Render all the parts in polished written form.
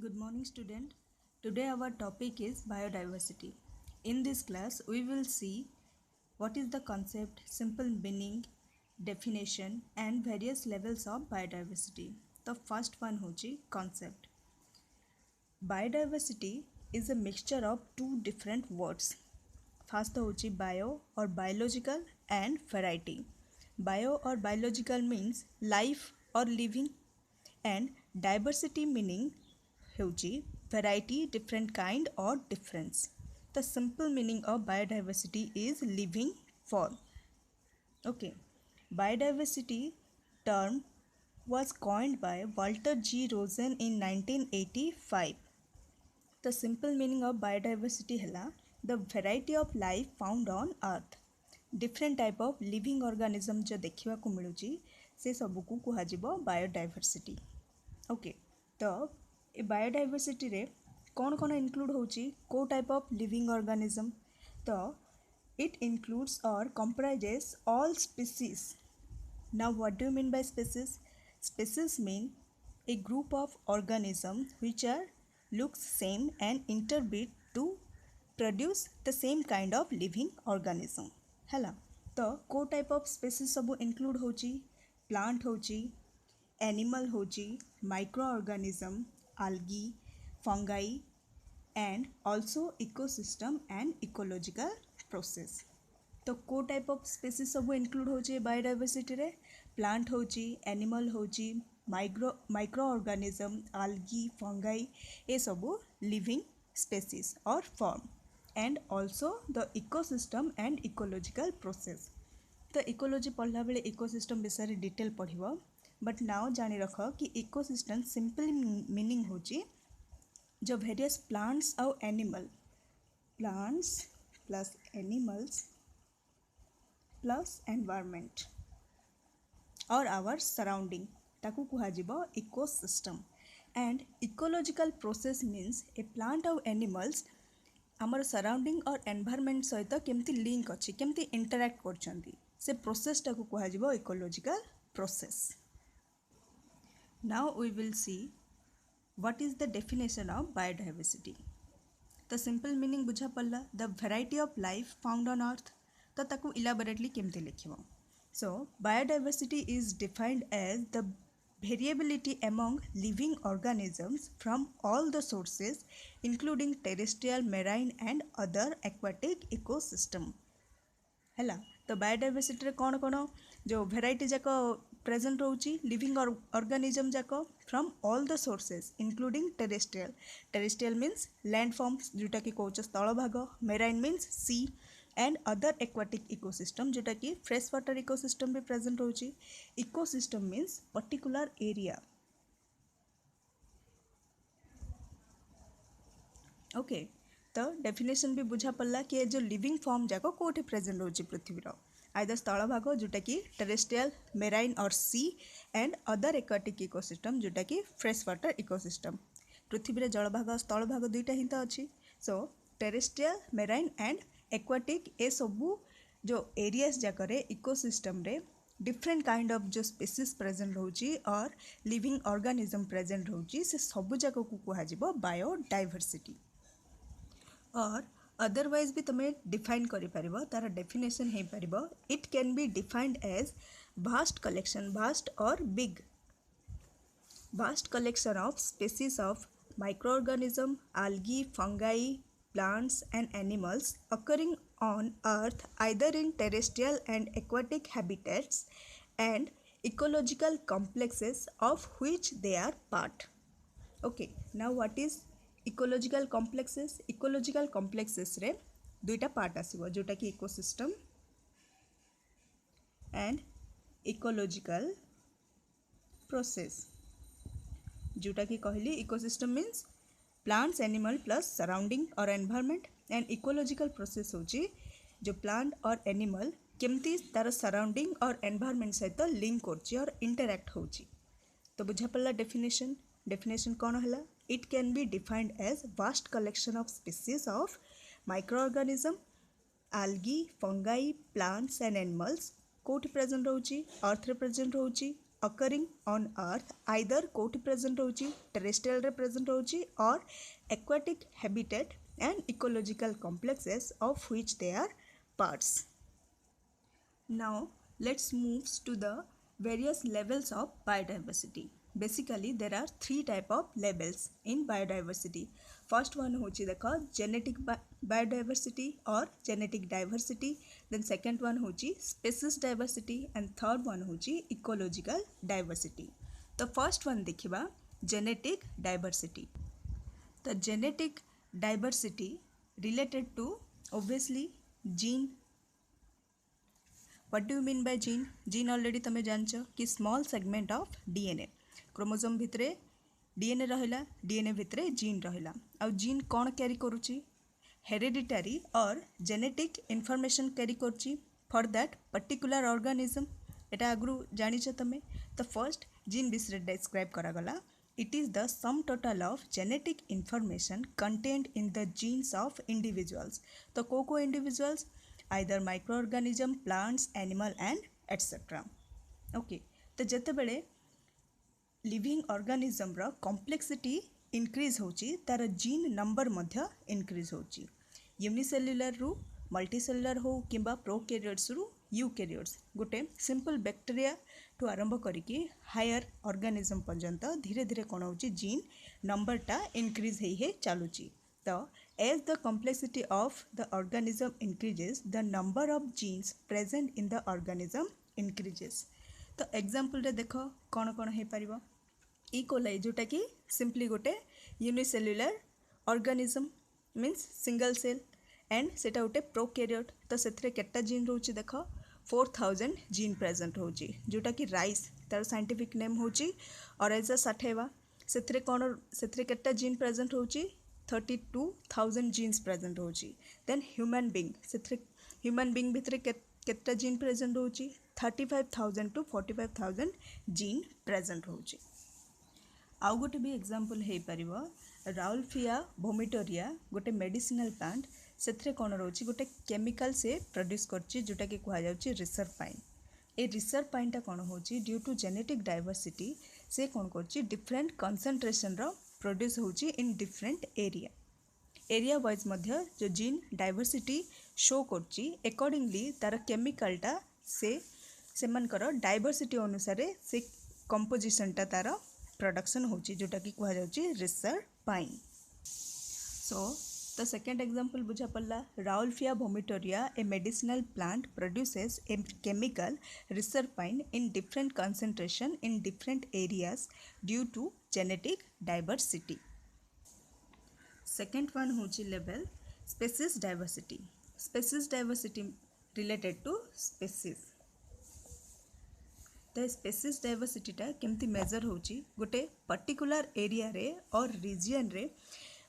Good morning, student. Today our topic is biodiversity. In this class, we will see what is the concept, simple meaning, definition, and various levels of biodiversity. The first one hoji concept. Biodiversity is a mixture of two different words. First hoji bio or biological and variety. Bio or biological means life or living, and diversity meaning ହେଉଛି variety, different kind or difference. The simple meaning of biodiversity is living form. Okay, biodiversity term was coined by Walter G. Rosen in 1985. The simple meaning of biodiversity है the variety of life found on earth. Different type of living organism जो देखा मिलूँ से सबको कहुब biodiversity. Okay, तो ए biodiversity रे कौन कौन इंक्लूड होची को टाइप ऑफ लिविंग ऑर्गेनिज्म. तो इट इंक्लूड्स और comprises all species. Now what do you mean by species? Species mean a group of organism which are looks same and interbreed to produce the same kind of living organism हैला. तो को type of species सब include होची plant होची, animal होची, micro organism, algae, fungi, and also ecosystem and ecological process. तो को type of species सब इंक्लूड होची बायोडाइवर्सिटी रे प्लांट होची, एनिमल होची, माइक्रो ऑर्गेनिज्म, algae, fungi ये सब लिविंग स्पीसीज और form, and also the ecosystem and ecological process. तो इकोलॉजी पढ़ला बेले इकोसिस्टम विषय डिटेल पढ़िबो. बट नाउ जानी रख कि इकोसिस्टम सिंपल मीनिंग होची जो वेरियस प्लांट्स और animal, plants plus animals plus environment और आवर सराउंडिंग ताकू कुहाजिबो ecosystem. And ecological process means a plant और एनिमल्स आमर सराउंडिंग और एनवायरनमेंट सहित केमती लिंक अच्छी केमती इंटरैक्ट करछंती से प्रोसेस टाकू कुहाजिबो ecological process. Now we will see what is the definition of biodiversity. The simple meaning बुझा पड़ला the variety of life found on earth. तो ताकू elaborately केमते लिखिबो. So biodiversity is defined as the variability among living organisms from all the sources including terrestrial, marine and other aquatic ecosystem. हैला. तो biodiversity कौन कौन जो variety जाक present रोची living organism जाक from all the sources including terrestrial means land forms जोटा कि कौच स्थल भाग, marine means sea and other aquatic ecosystem जोटा कि फ्रेश वाटर इकोसिस्टम भी प्रेजेंट रोची. Ecosystem means particular area. Okay, तो डेफिनेशन भी बुझा पड़ला कि जो लिविंग फॉर्म जाक कौटे प्रेजेंट रोची पृथ्वीर आइदर स्थल भाग जोटा कि टेरेस्ट्रियल, मेराइन और सी एंड अदर एक्वाटिक इकोसिस्टम जोटा कि फ्रेश वाटर इकोसिस्टम. पृथ्वी जल भाग स्थल भाग दुईटा ही तो अच्छी. सो टेरेस्ट्रियल, मेराइन एंड एक्वाटिक ए सबू जो एरियाज जाकरे इकोसिस्टम रे डिफरेंट काइंड ऑफ जो स्पीसीज प्रेजेंट रोची और लिविंग ऑर्गेनिज्म प्रेजेंट रोची से सबू जाक को कुहाजिबो बायोडाइवर्सिटी. और अदरवाइज भी तुम्हें डिफाइन करि परिबो तार डेफिनेशन हे परिबो. It can be defined as vast collection, vast or big, vast collection of species of microorganism, algae, fungi, plants and animals occurring on earth either in terrestrial and aquatic habitats and ecological complexes of which they are part. Okay, now what is ecological complexes? Ecological complexes रे दुईटा part आसीबो जोटा कि ecosystem and ecological process. जोटा कि कहली ecosystem means plants, animal plus surrounding और environment, and ecological process होची जो प्लांट और एनिमल केमती तार सराउंडिंग और एनवायरनमेंट सहित लिंक करची और इंटरैक्ट होची. तो बुझा पड़ला डेफिनेशन. डेफिनेशन कौन है? It can be defined as vast collection of species of microorganism, algae, fungi, plants and animals कोट प्रेजेंट रोची अर्थ रे प्रेजेंट रोची occurring on earth either कोठी present होची terrestrial रे present होची or aquatic habitat and ecological complexes of which they are parts. Now let's move to the various levels of biodiversity. Basically there are three type of levels in biodiversity. First one होची देखो genetic biodiversity or genetic diversity, then second one होची species diversity and third one होची ecological diversity. तो first one देखिबा genetic diversity. The genetic diversity related to obviously gene. What do you mean by gene? Gene already तमे जानछ कि small segment of DNA. Chromosome भितरे DNA रहिला, DNA भितरे gene रहिला. आउ जीन कौन कैरी करुची? हेरिडिटरी और जेनेटिक इनफॉरमेशन कैरी करुची फॉर दैट पर्टिकुलर ऑर्गेनिज्म. एटा आगु जानिछ तमे. तो फर्स्ट जीन विषय describe करागला. It is the sum total of genetic information contained in the genes of individuals. तो को individuals? Either microorganism, plants, animal and etc. Okay. तो जते बेले लिविंग ऑर्गेनिज्म रो complexity increase होची तार जीन नंबर मध्य increase होची. Unicellular रु multicellular हो किंबा प्रोकैरियोट्स रु यूकैरियोट्स गोटे सिंपल बैक्टीरिया टू आरंभ करिकी हायर ऑर्गेनिज्म पर्यंत धीरे धीरे कोन होची जीन नंबरटा इंक्रीज हे चालुची. तो as the complexity of the organism increases, the number of genes present in the organism increases. तो एग्जांपल रे देखो कोन कोन हे परिबो. ई कोलाई जोटा कि सिंपली गोटे unicellular organism means single cell and सेटा गोटे प्रोकैरियोट. तो सेथरे केटा जीन रहउची देखो 4000 जीन प्रेजेंट होची जोटा कि राइस तार साइंटिफिक नेम होची ऑरेजा साठेवा. सेथरे कोन सेथरे केटा जीन प्रेजेंट होची 32000 जीन्स प्रेजेंट होची. देन ह्यूमन बीइंग सेथरे ह्यूमन बीइंग भितरे केटा जीन प्रेजेंट होची 35000 to 45000 जीन प्रेजेंट होची. आउ गोटे भी एग्जांपल हे परिबो राउल्फिया भोमिटोरिया गोटे मेडिसिनल प्लांट. सेथरे कोन रहउची गोटे केमिकल से प्रोड्यूस करची जोटा कि कुहा जाउची रिसरपाइन. ए रिसरपाइन ता कोन होची ड्यू टू जेनेटिक डाइवर्सिटी से कोन करची डिफरेंट कंसंट्रेशन रो प्रोड्यूस होची इन डिफरेंट एरिया वाइज मध्य जो जीन डाइवर्सिटी शो करची अकॉर्डिंगली तार केमिकल टा से मनकर डाइवर्सिटी अनुसार से कंपोजिशन टा तार प्रोडक्शन होची जोटा कि कुहा जाउची reserpine. So the second example बुझा पड़ला Rauwolfia vomitoria a medicinal plant produces a chemical reserpine in different concentration in different areas due to genetic diversity. Second one होची level species diversity. Species diversity related to species. तो species डाइवर्सिटीटा केमती measure होची गोटे particular area रे और reason रे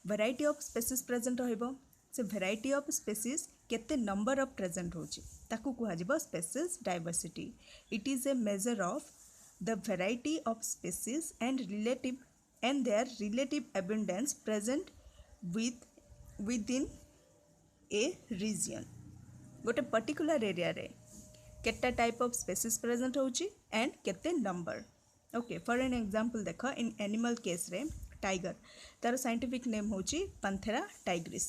variety of species present रहइबो. से वैरायटी ऑफ स्पेसीज केते नंबर ऑफ प्रेजेंट होची ताकू कुहा जिवो species diversity. It is a measure of the variety of species and there relative abundance present within a region. गोटे पर्टिकुलर एरिया रे केटा type of species present होची and केते number. Okay for an example देखो in animal case रे tiger तार scientific name होची Panthera Tigris,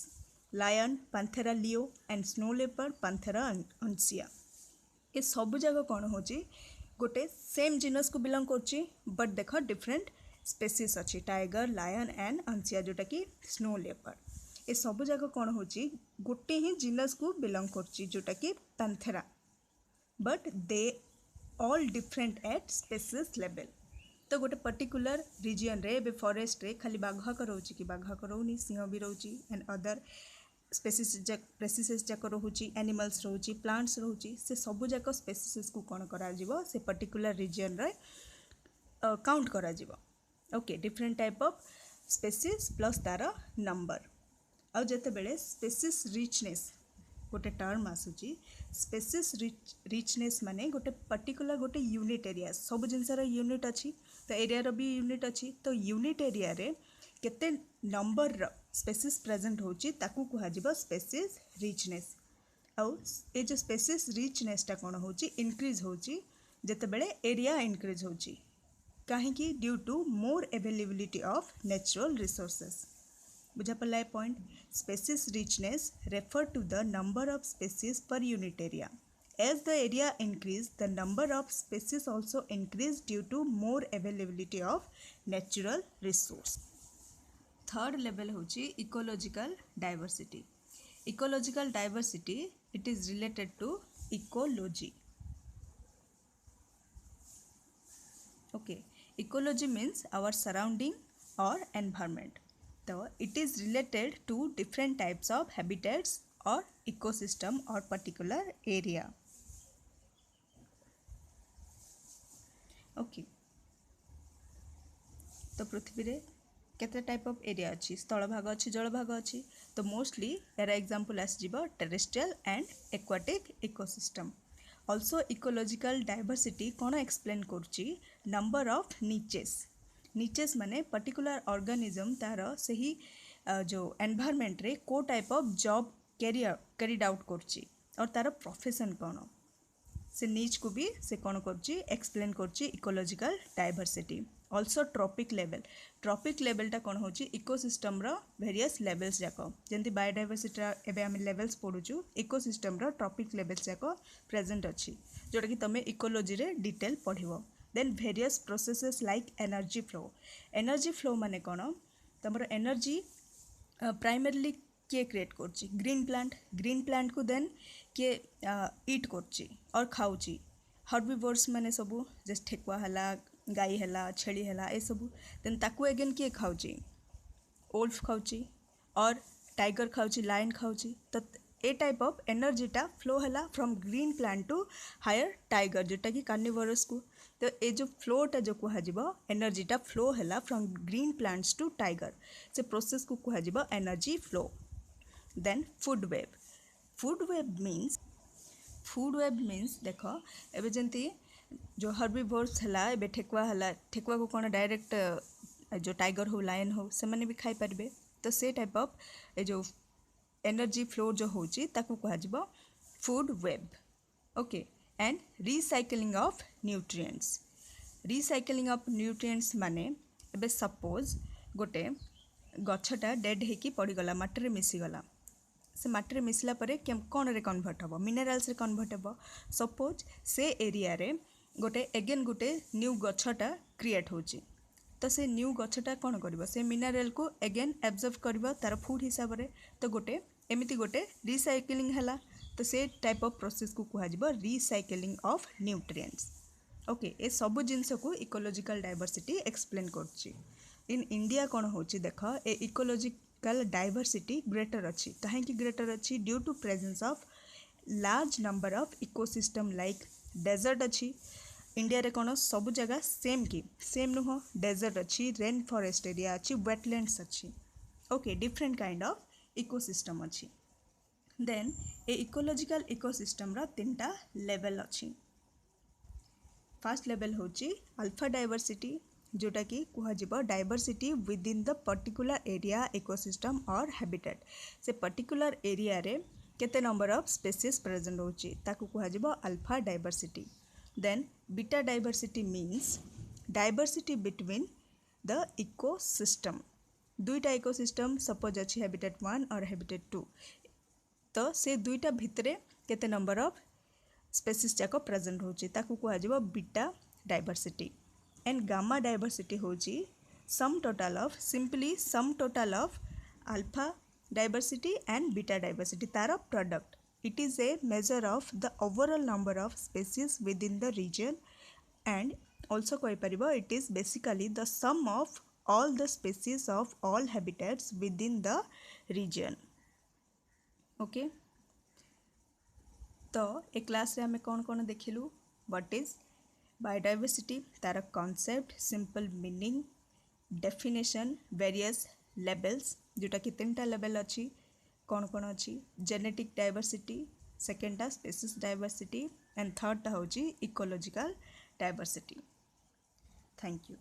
lion Panthera leo and snow leopard Panthera uncia. ए सब जगह कौन होची गोटे सेम जीनस को बिलोंग करची बट देखो डिफरेंट स्पेसीज अच्छी टाइगर लायन एंड अंसिया जोटा कि स्नो लेपर्ड. ए सब जगह कौन होची गोटे ही जीनस को बिलोंग करची जोटा कि Panthera but they all different at species level. तो गोटे पर्टिकुलर रीजन रे बे फॉरेस्ट रे खाली बाघ रोची कि बाघ रोनी सिंह भी रोची एंड अदर स्पेसीज जाक रोची एनिमल्स रोची प्लांट्स रोची से सब जाक स्पेसीज को कौन करा जिवो से पर्टिकुलर रीजन रे काउंट करा जिवो. Okay different type of species plus तार नंबर. आ जते बेले स्पेसीज रिचनेस गोटे टर्म आसूची. स्पेसीज रिचनेस माने गोटे पर्टिकुलर गोटे यूनिट एरिया सब जिनसर यूनिट अच्छी तो एरिया भी यूनिट अच्छी तो यूनिट एरिया रे केते नंबर रो स्पेसीज प्रेजेंट होची ताकू कुहा जिवो स्पेसीज रिचनेस. आउ ए जो स्पेसीज रिचनेस टा कोन होची इंक्रीज होची जेतेबेले एरिया इंक्रीज होची कहीं due to more availability of natural resources बुझा पड़ा point species richness refer to the number of species per unit area as the area increase the number of species also increase due to more availability of natural resource third level होची ecological diversity it is related to ecology okay ecology means our surrounding or environment so it is related to different types of habitats or ecosystem or particular area okay तो पृथ्वी रे केते type of area अच्छी स्थल भाग अच्छी जल भाग अच्छी तो मोस्टली यार एग्जांपल आसीजिबो terrestrial and aquatic ecosystem also ecological diversity कौन एक्सप्लेन करुच्ची नंबर ऑफ नीचेस माने पर्टिकुलर ऑर्गेनिज्म तार सही जो एनवायरनमेंट रे को type of job carried out करुच्ची और तार प्रोफेशन कौन से नीच को भी से कौन कर एक्सप्लेन कर इकोलॉजिकल डाइवर्सिटी ऑल्सो ट्रॉपिक लेवलटा कौन हो इकोसिस्टम रो वेरियस लेवल्स जाक जमी बायोडाइवर्सिटी एवं आम लेवल्स पढ़ुचु इकोसिस्टम रो ट्रॉपिक लेवल्स जाक प्रेजेंट अच्छी जोटा कि तुम इकोलॉजी रे डिटेल पढ़िबो then various processes like energy flow माने कौन तुम एनर्जी प्राइमरली किए क्रिएट करछि ग्रीन प्लांट को देन किए ईट करछि और खाऊछि हर्बिवोर्स माने सबू जस्ट ठेकुआ हला गाई हला छेली हला ए सबू देन ताकू अगेन किए खाऊछि वोल्फ खाऊछि और टाइगर खाऊछि लायन खाऊछि तो ए टाइप ऑफ एनर्जीटा फ्लो हला from green plant to higher tiger जोटा कि कार्निवोरस को तो ये जो फ्लोटा जो कह एनर्जीटा फ्लो हला from green plants to tiger से प्रोसेस को कह energy flow then food web means देख एबे जंती जो हर्बिवोर्स हला एबे ठेकुआ को कौन डायरेक्ट जो टाइगर हो लायन हो से माने भी खाई पारबे तो से टाइप ऑफ जो एनर्जी फ्लो जो होची ताकू कह food web okay and recycling of nutrients माने एबे सपोज गोटे गछटा डेड होकी पड़गला मटर मिसीगला से मटर मिसला परे कौन रे कन्वर्ट हम मिनरल्स रे कन्वर्ट हम सपोज से एरिया रे गोटे न्यू गछटा क्रिएट होची तो से न्यू गछटा कौन कर से मिनरल को एगेन एब्जॉर्ब कर तार फूड हिसाब से तो गोटे एमती गोटे रिसाइक्लिंग है तो से टाइप ऑफ प्रोसेस को कह रिसाइक्लिंग ऑफ न्यूट्रिएंट्स ओके ए सब जिनस को इकोलॉजिकल डाइवर्सिटी एक्सप्लेन कर इन इंडिया कौन हो देख ए इकोलॉजिकल डाइवर्सिटी ग्रेटर अच्छी कहीं ग्रेटर अच्छी due to presence of large number of ecosystem like desert अच्छी इंडिया रे कौन सब जगह सेम नुह डेजर्ट अच्छी रेन फॉरेस्ट एरिया अच्छी वेटलैंड्स अच्छी okay different kind of ecosystem अच्छी देन ए इकोलॉजिकल इकोसिस्टम रा तीनटा लेवल अच्छी फर्स्ट लेवल होची अल्फा डाइवर्सिटी जोटा कि कह diversity within the particular area ecosystem और हैबिटेट से पर्टिकुलर एरिया रे केते नंबर ऑफ स्पेसीज प्रेजेंट होची ताकू कह alpha diversity then beta diversity means diversity between the ecosystem दुईटा इकोसिस्टम सपोज अच्छी हैबिटेट 1 और हैबिटेट 2 तो से दुईटा भितरे केते नंबर ऑफ स्पेसीज जाक प्रेजेंट होची ताकू कह beta diversity and gamma diversity होची sum total of alpha diversity and beta diversity तार product it is a measure of the overall number of species within the region and also कहीपर it is basically the sum of all the species of all habitats within the region okay तो ए class रे हमें कौन कौन देखिलु what is biodiversity तार concept simple meaning definition various levels जोटा कि तीनटा लेवल अच्छी कौन कौन अच्छी जेनेटिक डाइवर्सिटी सेकेंडटा स्पेसीज डाइवर्सिटी एंड थर्डटा होची इकोलॉजिकल डाइवर्सिटी थैंक यू।